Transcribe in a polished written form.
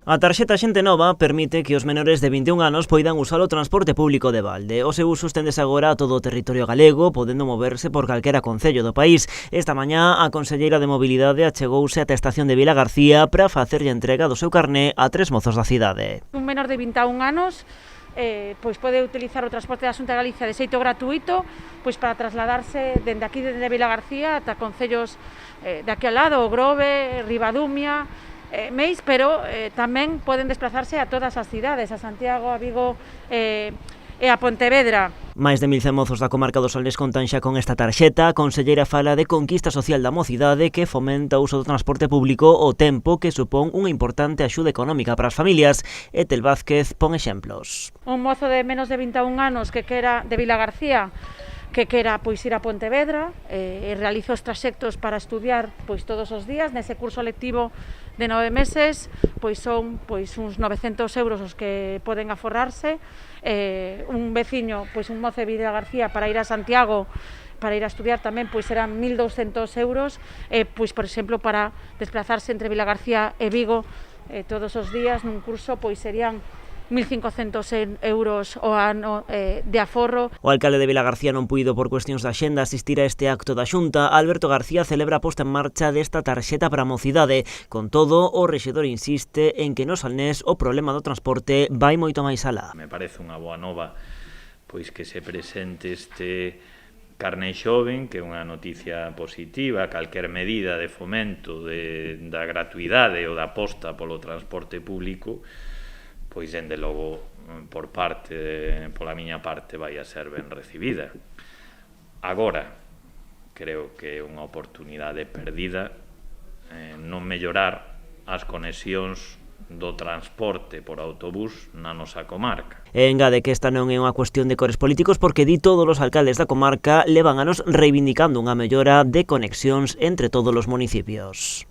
A tarxeta Xente Nova permite que os menores de 21 anos poidan usar o transporte público de balde. O seu uso esténdese agora a todo o territorio galego, podendo moverse por calquera concello do país. Esta mañá, a conselleira de Mobilidade achegouse ata a estación de Vilagarcía para facerlle entrega do seu carné a 3 mozos da cidade. Un menor de 21 anos pois pode utilizar o transporte da Xunta de Galicia de xeito gratuito pois para trasladarse dende aquí, dende Vilagarcía, ata concellos de aquí ao lado, o Grove, Ribadumia, Meis, pero tamén poden desplazarse a todas as cidades, a Santiago, a Vigo e a Pontevedra. Máis de 1.100 mozos da comarca do Salnés contan xa con esta tarxeta. A conselleira fala de conquista social da mocidade que fomenta o uso do transporte público ao tempo que supón unha importante axuda económica para as familias. Etel Vázquez pon exemplos. Un mozo de menos de 21 anos que quera de Vilagarcía que quera pois ir a Pontevedra e realiza os traxectos para estudiar pois todos os días nese curso lectivo de 9 meses, pois son uns 900 euros os que poden aforrarse. Un veciño, pois un mozo de Vilagarcía para ir a Santiago para ir a estudiar tamén pois serán 1.200 euros, pois por exemplo para desplazarse entre Vilagarcía e Vigo todos os días nun curso pois serían 1.500 euros ao ano de aforro. O alcalde de Vilagarcía non puido por cuestións da axenda asistir a este acto da Xunta. Alberto García celebra a posta en marcha desta tarxeta para a mocidade. Con todo, o rexedor insiste en que no Salnés o problema do transporte vai moito máis alá. Me parece unha boa nova pois que se presente este carné xoven, que é unha noticia positiva. Calquer medida de fomento da gratuidade ou da aposta polo transporte público pois, dende logo, pola miña parte, vai a ser ben recibida. Agora, creo que é unha oportunidade perdida non mellorar as conexións do transporte por autobús na nosa comarca. E engade que esta non é unha cuestión de cores políticos porque di todos os alcaldes da comarca levan anos reivindicando unha mellora de conexións entre todos os municipios.